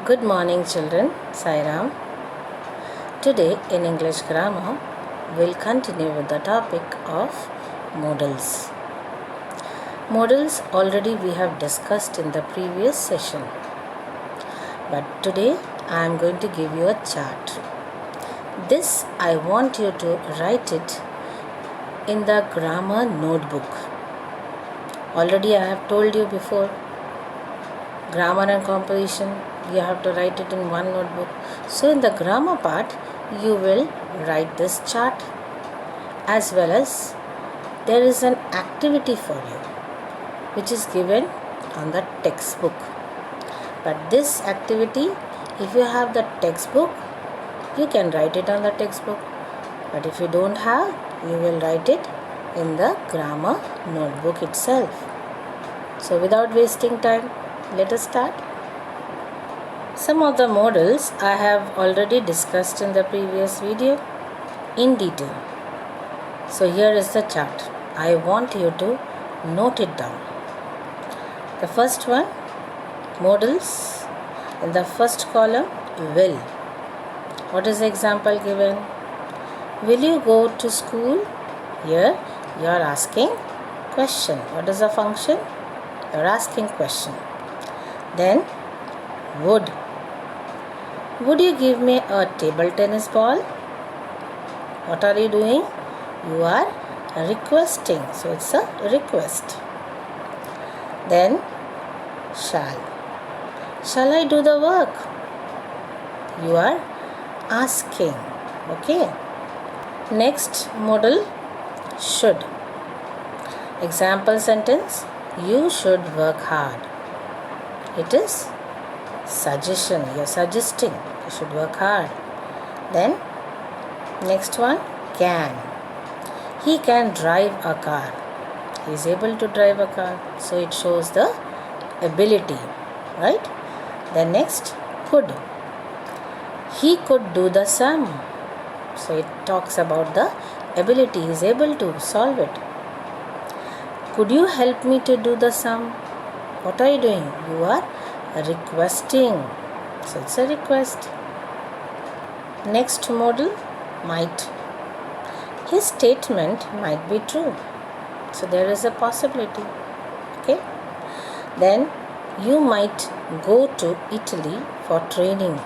Good morning, children. Sairam. Today in English grammar, we'll continue with the topic of modals. Modals already we have discussed in the previous session. But today I am going to give you a chart. This I want you to write it in the grammar notebook. Already I have told you before. Grammar and composition, you have to write it in one notebook. So in the grammar part, you will write this chart, as well as there is an activity for you which is given on the textbook. But this activity, if you have the textbook, you can write it on the textbook. But if you don't have, you will write it in the grammar notebook itself. So without wasting time, let us start. Some of the modals I have already discussed in the previous video in detail. So here is the chart. I want you to note it down. The first one, modals. In the first column, will. What is the example given? Will you go to school? Here you are asking question. What is the function? You are asking question. Then would. Would you give me a table tennis ball? What are you doing? You are requesting. So it's a request. Then shall. Shall I do the work? You are asking. Okay. Next modal, should. Example sentence, you should work hard. It is suggestion. You are suggesting you should work hard. Then next one, can. He can drive a car. He is able to drive a car. So it shows the ability, right? Then next, could. He could do the sum. So it talks about the ability. He is able to solve it. Could you help me to do the sum? What are you doing? You are requesting. So it's a request. Next modal, might. His statement might be true. So there is a possibility. Okay. Then you might go to Italy for training.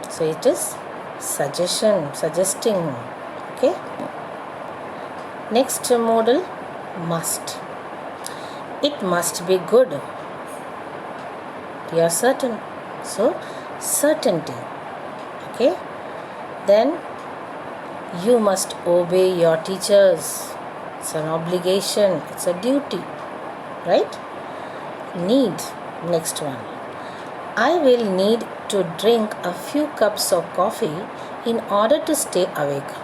So it is suggestion, suggesting. Okay. Next modal, must. It must be good. You are certain. So certainty. Okay. Then you must obey your teachers. It's an obligation. It's a duty. Right? Need. Next one. I will need to drink a few cups of coffee in order to stay awake.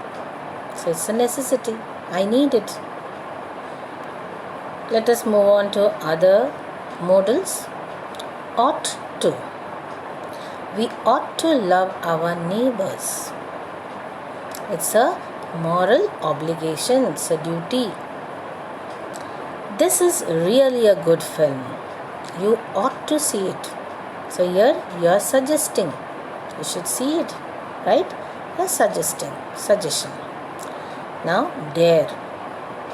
So it's a necessity. I need it. Let us move on to other modals. Ought to. We ought to love our neighbors. It's a moral obligation. It's a duty. This is really a good film. You ought to see it. So here you are suggesting. You should see it. Right? You are suggesting. Suggestion. Now dare.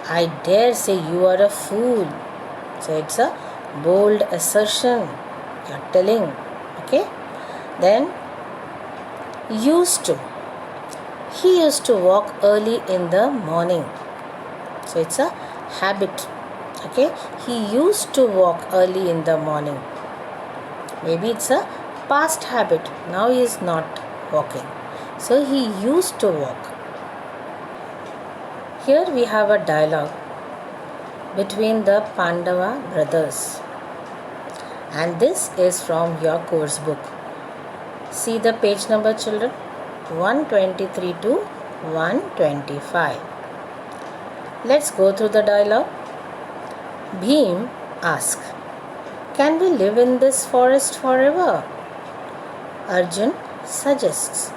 I dare say you are a fool. So it's a bold assertion. You are telling. Okay. Then used to. He used to walk early in the morning. So it's a habit. Okay. He used to walk early in the morning. Maybe it's a past habit. Now he is not walking. So he used to walk. Here we have a dialogue between the Pandava brothers. And this is from your course book. See the page number, children. 123 to 125. Let's go through the dialogue. Bhim asks, can we live in this forest forever? Arjun suggests,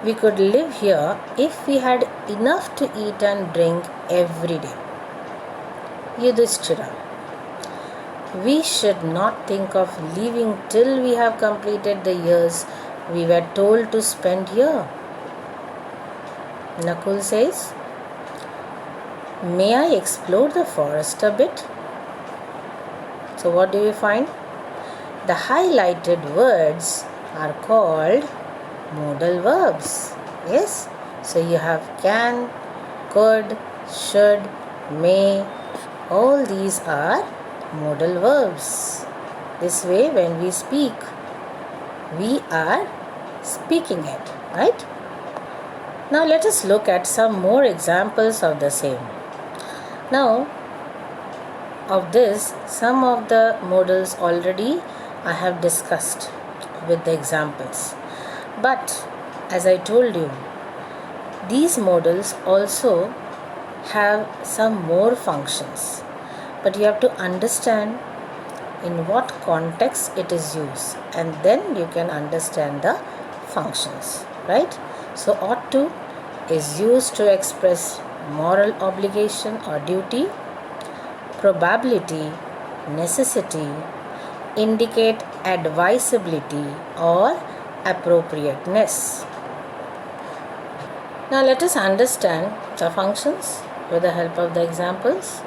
we could live here if we had enough to eat and drink every day. Yudhishthira, We should not think of leaving till we have completed the years we were told to spend here. Nakul says, may I explore the forest a bit? So what do we find? The highlighted words are called modal verbs. Yes? So you have can, could, should, may. All these are modal verbs. This way when we speak, we are speaking it, right? Now let us look at some more examples of the same. Now, of this, some of the modals already I have discussed with the examples. But as I told you, these modals also have some more functions. But you have to understand in what context it is used, and then you can understand the functions, right? So ought to is used to express moral obligation or duty, probability, necessity, indicate advisability or appropriateness. Now let us understand the functions with the help of the examples.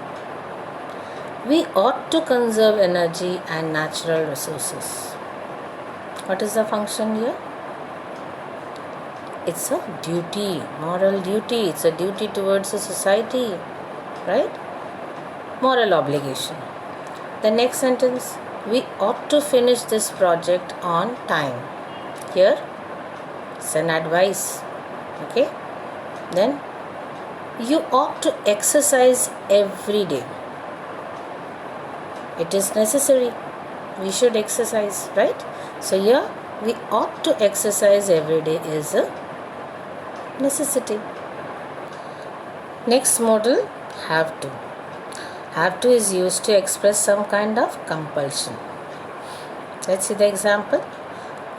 We ought to conserve energy and natural resources. What is the function here? It's a duty, moral duty. It's a duty towards the society, right? Moral obligation. The next sentence, we ought to finish this project on time. Here, it's an advice, okay? Then, you ought to exercise every day. It is necessary. We should exercise, right? So here, we ought to exercise every day is a necessity. Next modal, have to. Have to is used to express some kind of compulsion. Let's see the example.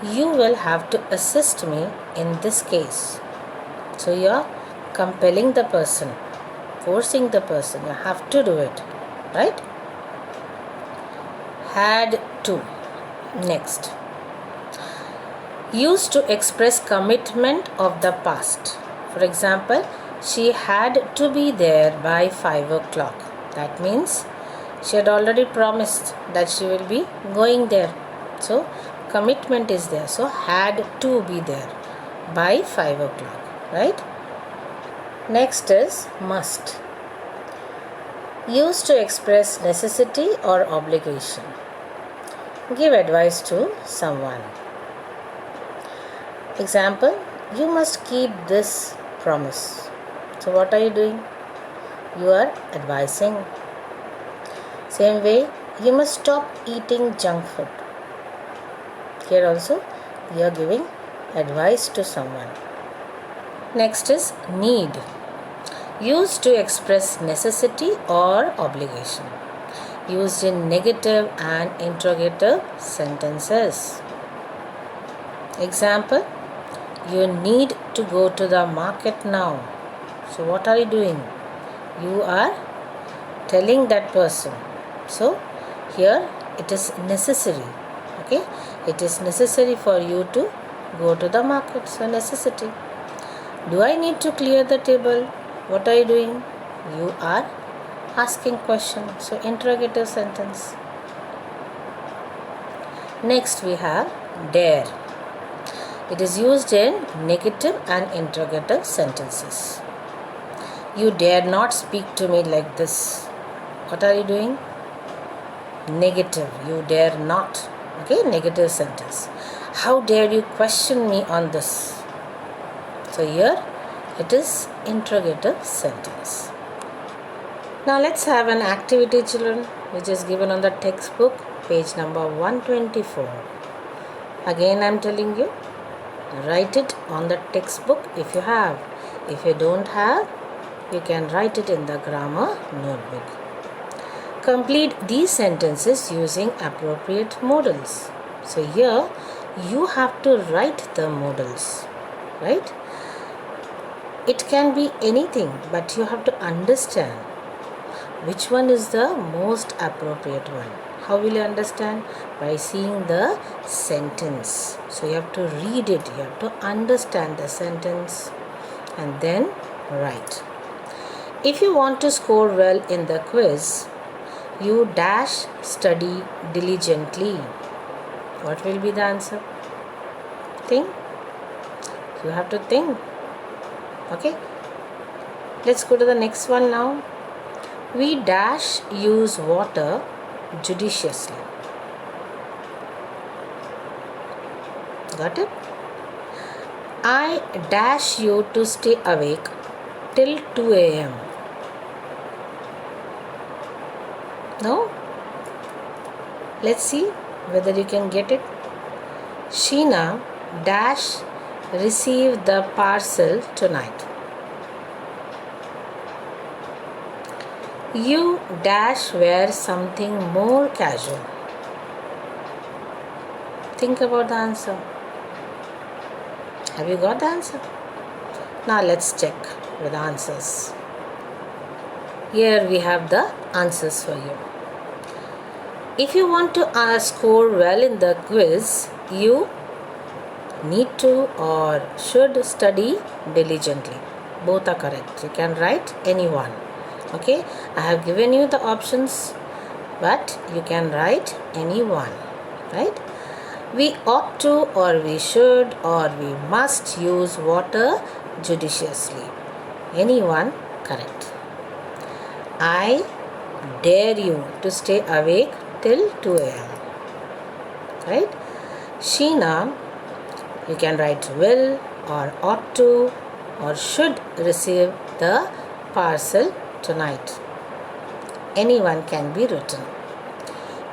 You will have to assist me in this case. So you are compelling the person, forcing the person. You have to do it, right? Had to. Next. Used to express commitment of the past. For example, she had to be there by 5 o'clock. That means she had already promised that she will be going there. So, commitment is there. So, had to be there by 5 o'clock, right? Next is must. Used to express necessity or obligation. Give advice to someone. Example, you must keep this promise. So what are you doing? You are advising. Same way, you must stop eating junk food. Here also, you are giving advice to someone. Next is need. Used to express necessity or obligation. Used in negative and interrogative sentences. Example, you need to go to the market now. So what are you doing? You are telling that person. So here it is necessary. Okay, it is necessary for you to go to the market. So necessity. Do I need to clear the table? What are you doing? You are asking question. So interrogative sentence. Next we have dare. It is used in negative and interrogative sentences. You dare not speak to me like this. What are you doing? Negative. You dare not. Okay, negative sentence. How dare you question me on this? So here it is interrogative sentence. Now let's have an activity, children, which is given on the textbook, page number 124. Again I am telling you, write it on the textbook if you have. If you don't have, you can write it in the grammar notebook. Complete these sentences using appropriate modals. So here you have to write the modals, right? It can be anything, but you have to understand which one is the most appropriate one. How will you understand? By seeing the sentence. So you have to read it, you have to understand the sentence and then write. If you want to score well in the quiz, you dash study diligently. What will be the answer? Think. You have to think. Okay. Let's go to the next one now. We dash use water judiciously. Got it? I dash you to stay awake till 2 a.m. No? Let's see whether you can get it. Sheena dash receive the parcel tonight. You dash wear something more casual. Think about the answer. Have you got the answer? Now let's check with the answers. Here we have the answers for you. If you want to score well in the quiz, you need to or should study diligently. Both are correct. You can write any one. Okay, I have given you the options, but you can write any one. Right? We ought to or we should or we must use water judiciously. Any one correct. I dare you to stay awake till 2 a.m. Right? Sheena, you can write will or ought to or should receive the parcel tonight. Anyone can be written.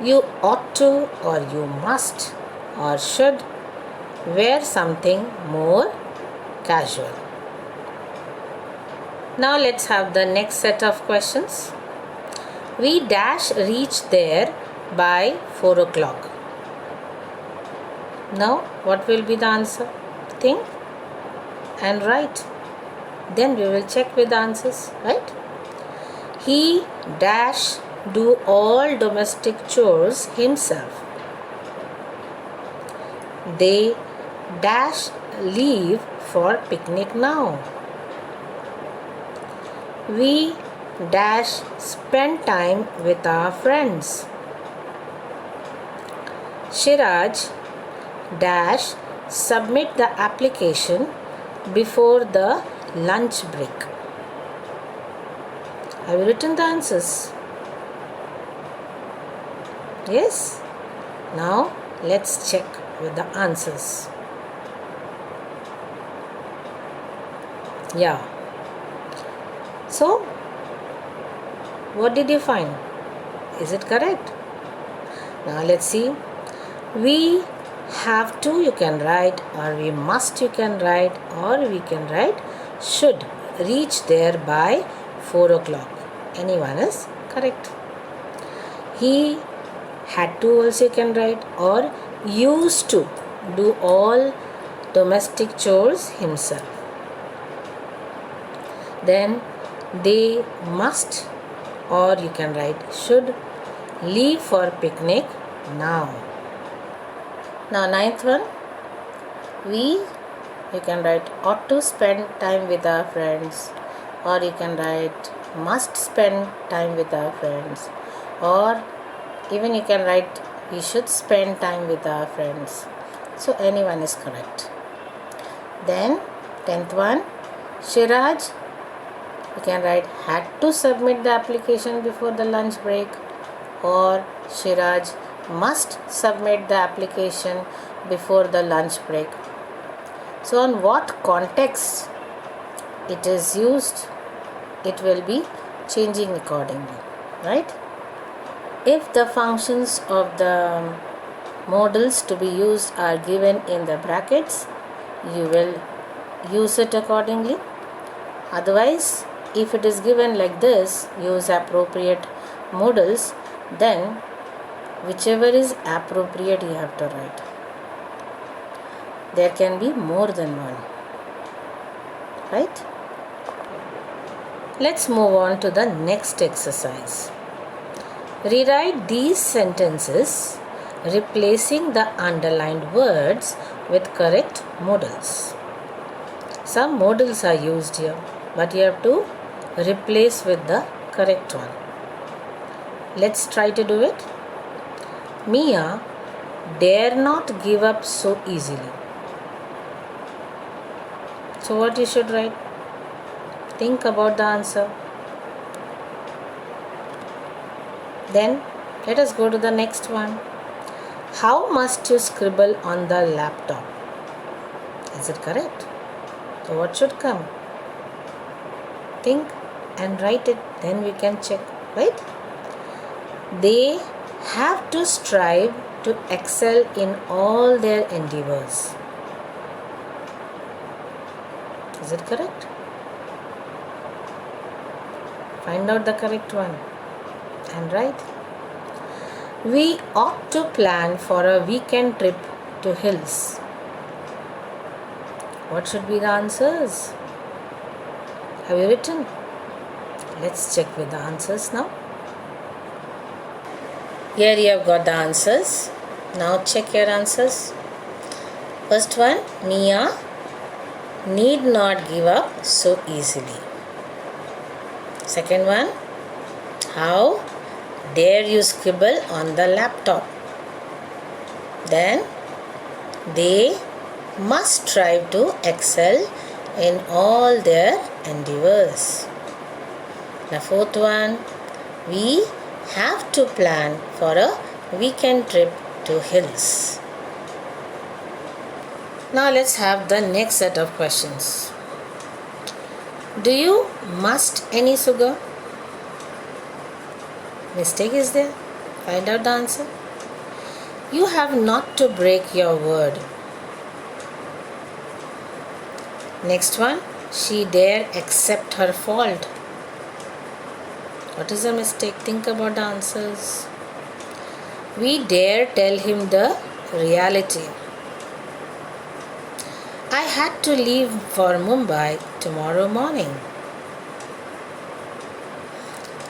You ought to or you must or should wear something more casual. Now let's have the next set of questions. We dash reach there by 4 o'clock. Now what will be the answer? Think and write. Then we will check with the answers, right? He dash do all domestic chores himself. They dash leave for picnic now. We dash spend time with our friends. Shiraj dash submit the application before the lunch break. Have you written the answers? Yes? Now let's check with the answers. Yeah. So, what did you find? Is it correct? Now let's see. We have to, you can write, or we must, you can write, or we can write should reach there by 4 o'clock. Anyone is correct. He had to also you can write, or used to do all domestic chores himself. Then they must, or you can write should leave for picnic now. Now ninth one, we, you can write ought to spend time with our friends, or you can write must spend time with our friends, or even you can write we should spend time with our friends. So anyone is correct. Then 10th one, Shiraj, you can write had to submit the application before the lunch break, or Shiraj must submit the application before the lunch break. So on what context it is used, it will be changing accordingly, right? If the functions of the modals to be used are given in the brackets, you will use it accordingly. Otherwise, if it is given like this, use appropriate modals, then whichever is appropriate you have to write. There can be more than one, right? Let's move on to the next exercise. Rewrite these sentences, replacing the underlined words with correct modals. Some modals are used here, but you have to replace with the correct one. Let's try to do it. Mia dare not give up so easily. So what you should write? Think about the answer. Then let us go to the next one. How must you scribble on the laptop? Is it correct? So what should come? Think and write it, then we can check, right? They have to strive to excel in all their endeavors. Is it correct? Find out the correct one and write. We ought to plan for a weekend trip to hills. What should be the answers? Have you written? Let's check with the answers now. Here you have got the answers. Now check your answers. First one, Mia need not give up so easily. Second one, how dare you scribble on the laptop? Then, they must strive to excel in all their endeavors. The fourth one, we have to plan for a weekend trip to hills. Now let's have the next set of questions. Do you must any sugar? Mistake is there. Find out the answer. You have not to break your word. Next one, she dare accept her fault. What is the mistake? Think about the answers. We dare tell him the reality. I had to leave for Mumbai tomorrow morning.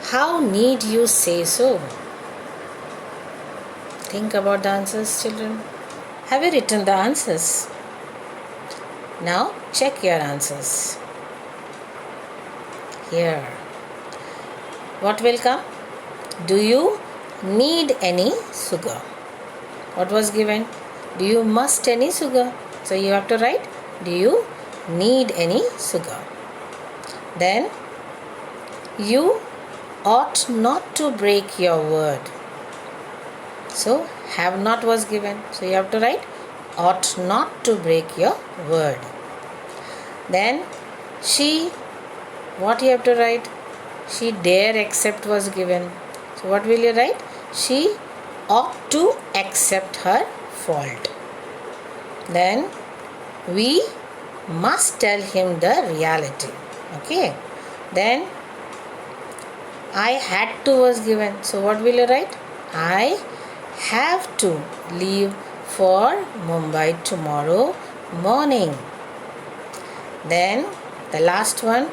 How need you say so? Think about the answers, children. Have you written the answers? Now check your answers. Here. What will come? Do you need any sugar? What was given? Do you must any sugar? So you have to write, do you need any sugar? Then, you ought not to break your word. So, have not was given. So you have to write, ought not to break your word. Then, she, what you have to write? She dare accept was given. So what will you write? She ought to accept her fault. Then we must tell him the reality. Okay. Then I had to was given. So what will you write? I have to leave for Mumbai tomorrow morning. Then the last one,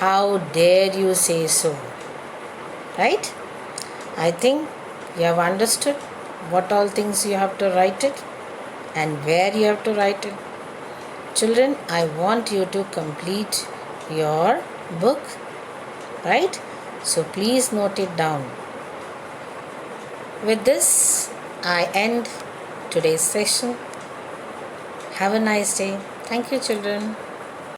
how dare you say so? Right? I think you have understood what all things you have to write it and where you have to write it. Children, I want you to complete your book, right? So please note it down. With this, I end today's session. Have a nice day. Thank you, children.